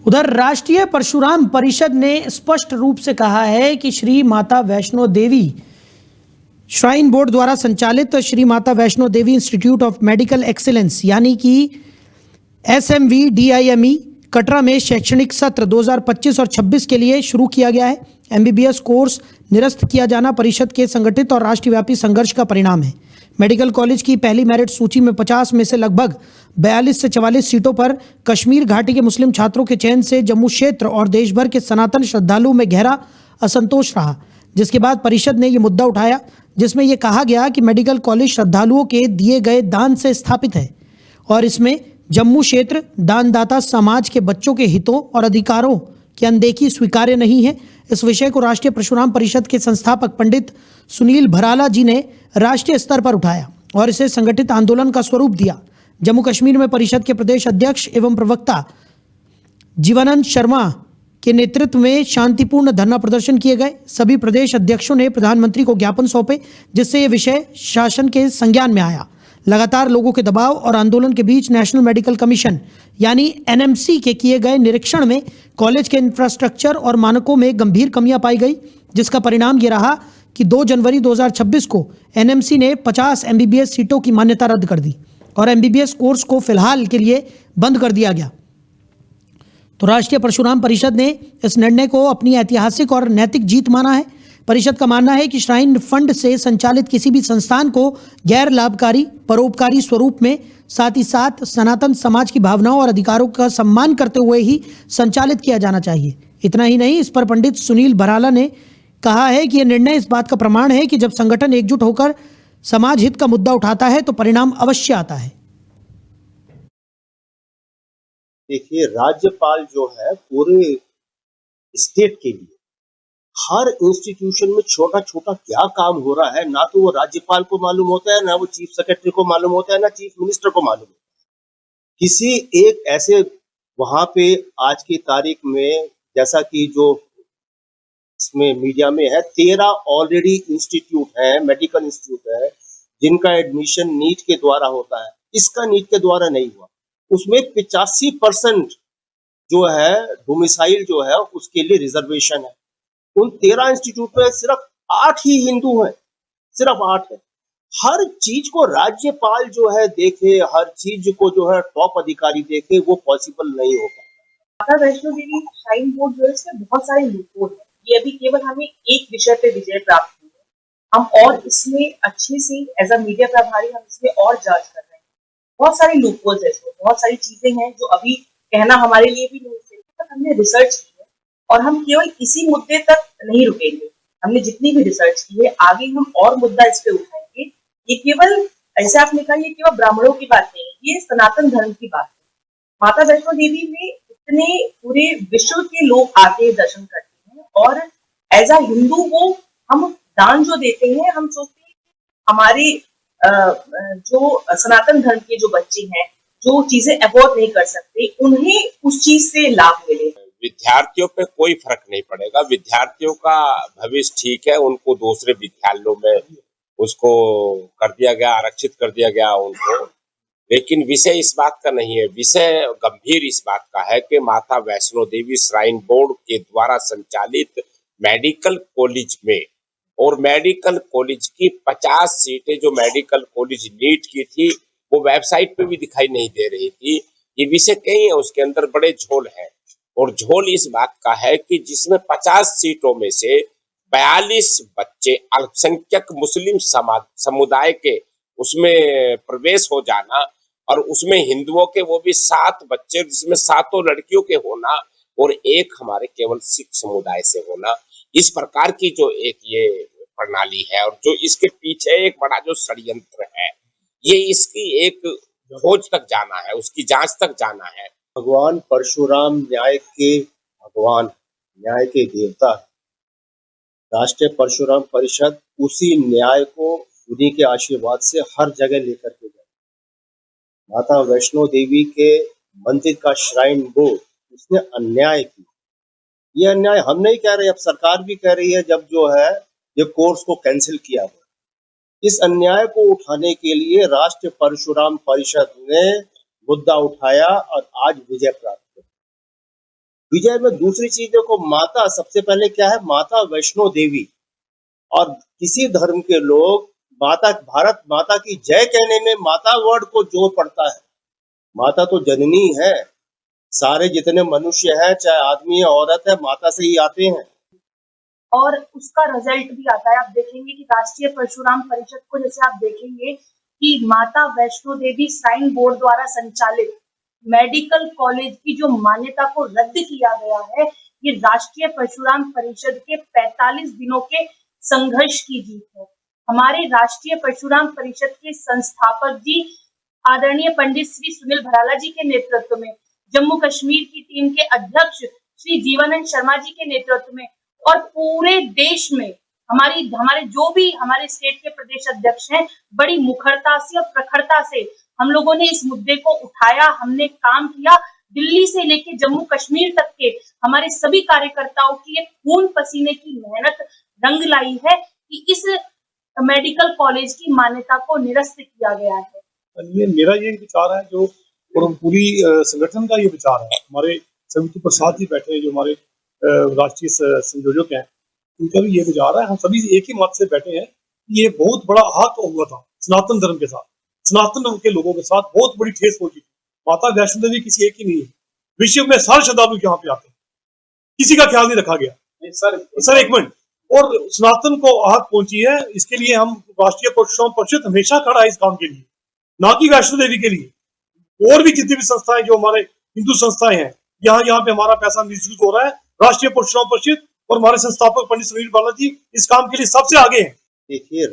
उधर राष्ट्रीय परशुराम परिषद ने स्पष्ट रूप से कहा है कि श्री माता वैष्णो देवी श्राइन बोर्ड द्वारा संचालित Shri Mata Vaishno Devi institute of medical excellence यानी कि SMVDIME कटरा में शैक्षणिक सत्र 2025 और 26 के लिए शुरू किया गया है। MBBS कोर्स निरस्त किया जाना परिषद के संगठित और राष्ट्रव्यापी संघर्ष का परिणाम है। मेडिकल कॉलेज की पहली मेरिट सूची में 50 में से लगभग 42 से 44 सीटों पर कश्मीर घाटी के मुस्लिम छात्रों के चयन से जम्मू क्षेत्र और देश भर के सनातन श्रद्धालुओं में गहरा असंतोष रहा, जिसके बाद परिषद ने ये मुद्दा उठाया, जिसमें यह कहा गया कि मेडिकल कॉलेज श्रद्धालुओं के दिए गए दान से स्थापित है और इसमें जम्मू क्षेत्र दानदाता समाज के बच्चों के हितों और अधिकारों की अनदेखी स्वीकार्य नहीं है। इस विषय को राष्ट्रीय परशुराम परिषद के संस्थापक पंडित सुनील भराला जी ने राष्ट्रीय स्तर पर उठाया और इसे संगठित आंदोलन का स्वरूप दिया। जम्मू कश्मीर में परिषद के प्रदेश अध्यक्ष एवं प्रवक्ता जीवानंद शर्मा के नेतृत्व में शांतिपूर्ण धरना प्रदर्शन किए गए। सभी प्रदेश अध्यक्षों ने प्रधानमंत्री को ज्ञापन सौंपे, जिससे यह विषय शासन के संज्ञान में आया। लगातार लोगों के दबाव और आंदोलन के बीच नेशनल मेडिकल कमीशन यानी NMC के किए गए निरीक्षण में कॉलेज के इंफ्रास्ट्रक्चर और मानकों में गंभीर कमियां पाई गई, जिसका परिणाम ये रहा कि 2 जनवरी 2026 को NMC ने 50 MBBS सीटों की मान्यता रद्द कर दी और MBBS कोर्स को फिलहाल के लिए बंद कर दिया गया। तो राष्ट्रीय परशुराम परिषद ने इस निर्णय को अपनी ऐतिहासिक और नैतिक जीत माना है। परिषद का मानना है कि श्राइन फंड से संचालित किसी भी संस्थान को गैर लाभकारी परोपकारी स्वरूप में साथ ही साथ सनातन समाज की भावनाओं और अधिकारों का सम्मान करते हुए ही संचालित किया जाना चाहिए। इतना ही नहीं, इस पर पंडित सुनील भराला ने कहा है कि यह निर्णय इस बात का प्रमाण है कि जब संगठन एकजुट होकर समाज हित का मुद्दा उठाता है तो परिणाम अवश्य आता है। देखिए, राज्यपाल जो है पूरे स्टेट के लिए हर इंस्टीट्यूशन में छोटा छोटा क्या काम हो रहा है, ना तो वो राज्यपाल को मालूम होता है, ना वो चीफ सेक्रेटरी को मालूम होता है, ना चीफ मिनिस्टर को मालूम होता है। किसी एक ऐसे वहां पे आज की तारीख में, जैसा कि जो इसमें मीडिया में है, 13 ऑलरेडी इंस्टीट्यूट है, मेडिकल इंस्टीट्यूट है, जिनका एडमिशन नीट के द्वारा होता है। इसका नीट के द्वारा नहीं हुआ। उसमें 85% जो है डोमिसाइल जो है उसके लिए रिजर्वेशन है। उन 13 इंस्टीट्यूट में सिर्फ 8 ही हिंदू हैं, सिर्फ 8 है। हर चीज को राज्यपाल जो है देखे, हर चीज को जो है टॉप अधिकारी देखे, वो पॉसिबल नहीं होगा। माता वैष्णो देवी श्राइन बोर्ड जो है इसमें बहुत सारे लूपहोल है। ये अभी केवल हमें एक विषय पे विजय प्राप्त हुई है, हम और इसमें अच्छे से एज अ मीडिया प्रभारी हम इसमें और जांच कर रहे हैं। बहुत सारे लूपहोल्स है इसमें, बहुत सारी चीजें हैं जो अभी कहना हमारे लिए भी नहीं सही, पर हमने रिसर्च की है और हम केवल इसी मुद्दे तक नहीं रुकेंगे। हमने जितनी भी रिसर्च की है आगे हम और मुद्दा इस पे उठाएंगे। ये केवल ऐसे आपने कहा, ये केवल ब्राह्मणों की बात नहीं है, ये सनातन धर्म की बात है। माता वैष्णो देवी में इतने पूरे विश्व के लोग आते हैं, दर्शन करते हैं और एज अ हिंदू वो हम दान जो देते हैं, हम सोचते हैं हमारे जो सनातन धर्म के जो बच्चे हैं, जो चीजें अफोर्ड नहीं कर सकते, उन्हें उस चीज से लाभ मिले। विद्यार्थियों पे कोई फर्क नहीं पड़ेगा। विद्यार्थियों का भविष्य ठीक है, उनको दूसरे विद्यालयों में उसको कर दिया गया, आरक्षित कर दिया गया उनको, लेकिन विषय इस बात का नहीं है। विषय गंभीर इस बात का है कि माता वैष्णो देवी श्राइन बोर्ड के द्वारा संचालित मेडिकल कॉलेज में और मेडिकल कॉलेज की 50 सीटें जो मेडिकल कॉलेज नीट की थी वो वेबसाइट पे भी दिखाई नहीं दे रही थी। ये विषय कहीं है, उसके अंदर बड़े झोल है और झोल इस बात का है कि जिसमें 50 सीटों में से 42 बच्चे अल्पसंख्यक मुस्लिम समुदाय के उसमें प्रवेश हो जाना और उसमें हिंदुओं के वो भी 7 बच्चे, जिसमें 7 लड़कियों के होना और एक हमारे केवल सिख समुदाय से होना, इस प्रकार की जो एक ये प्रणाली है और जो इसके पीछे एक बड़ा जो षड्यंत्र है, ये इसकी एक खोज तक जाना है, उसकी जांच तक जाना है। भगवान परशुराम न्याय के भगवान, न्याय के देवता है। राष्ट्रीय परशुराम परिषद उसी न्याय को उन्हीं के आशीर्वाद से हर जगह लेकर के जाए। माता वैष्णो देवी के मंदिर का श्राइन बोर्ड उसने अन्याय किया। ये अन्याय हम नहीं कह रहे, अब सरकार भी कह रही है, जब जो है ये कोर्स को कैंसिल किया गया। इस अन्याय को उठाने के लिए राष्ट्रीय परशुराम परिषद ने मुद्दा उठाया और आज विजय प्राप्त विजय में दूसरी चीज देखो, माता सबसे पहले क्या है, माता वैष्णो देवी। और किसी धर्म के लोग माता, भारत माता की जय कहने में माता वर्ड को जोर पड़ता है। माता तो जननी है, सारे जितने मनुष्य हैं, चाहे आदमी है औरत है, माता से ही आते हैं। और उसका रिजल्ट भी आता है। आप देखेंगे कि राष्ट्रीय परशुराम परिषद को, जैसे आप देखेंगे कि माता वैष्णो देवी श्राइन बोर्ड द्वारा संचालित मेडिकल कॉलेज की जो मान्यता को रद्द किया गया है, ये राष्ट्रीय परशुराम परिषद के 45 दिनों के संघर्ष की जीत है। हमारे राष्ट्रीय परशुराम परिषद के संस्थापक जी आदरणीय पंडित श्री सुनील भराला जी के नेतृत्व में, जम्मू कश्मीर की टीम के अध्यक्ष श्री जीवानंद शर्मा जी के नेतृत्व में और पूरे देश में हमारे जो भी हमारे स्टेट के प्रदेश अध्यक्ष हैं, बड़ी मुखरता से और प्रखरता से हम लोगों ने इस मुद्दे को उठाया, हमने काम किया। दिल्ली से लेके जम्मू कश्मीर तक के हमारे सभी कार्यकर्ताओं की एक खून पसीने की मेहनत रंग लाई है कि इस मेडिकल कॉलेज की मान्यता को निरस्त किया गया है। ये मेरा ये विचार है, जो और पूरी संगठन का ये विचार है। हमारे समिति प्रसाद जी बैठे हैं, जो हमारे राष्ट्रीय संयोजक हैं, उनका भी ये विचार है। हम सभी एक ही मत से बैठे हैं। ये बहुत बड़ा आहत हुआ था सनातन धर्म के साथ, सनातन धर्म के लोगों के साथ बहुत बड़ी ठेस पहुंची थी। माता वैष्णो देवी किसी एक ही नहीं है, विश्व में सारे श्रद्धालु यहाँ पे आते हैं, किसी का ख्याल नहीं रखा गया। सर एक मिनट, और सनातन को आहत पहुंची है, इसके लिए हम राष्ट्रीय परशुराम परिषद हमेशा खड़ा है इस काम के लिए, ना कि वैष्णो देवी के लिए। और भी जितनी भी संस्थाएं जो हमारे हिंदू संस्थाएं हैं, यहाँ पे हमारा पैसा मिसयूज हो रहा है। राष्ट्रीय परशुराम परिषद और हमारे संस्थापक पंडित सुनील बाला जी इस काम के लिए सबसे आगे हैं। देखिए,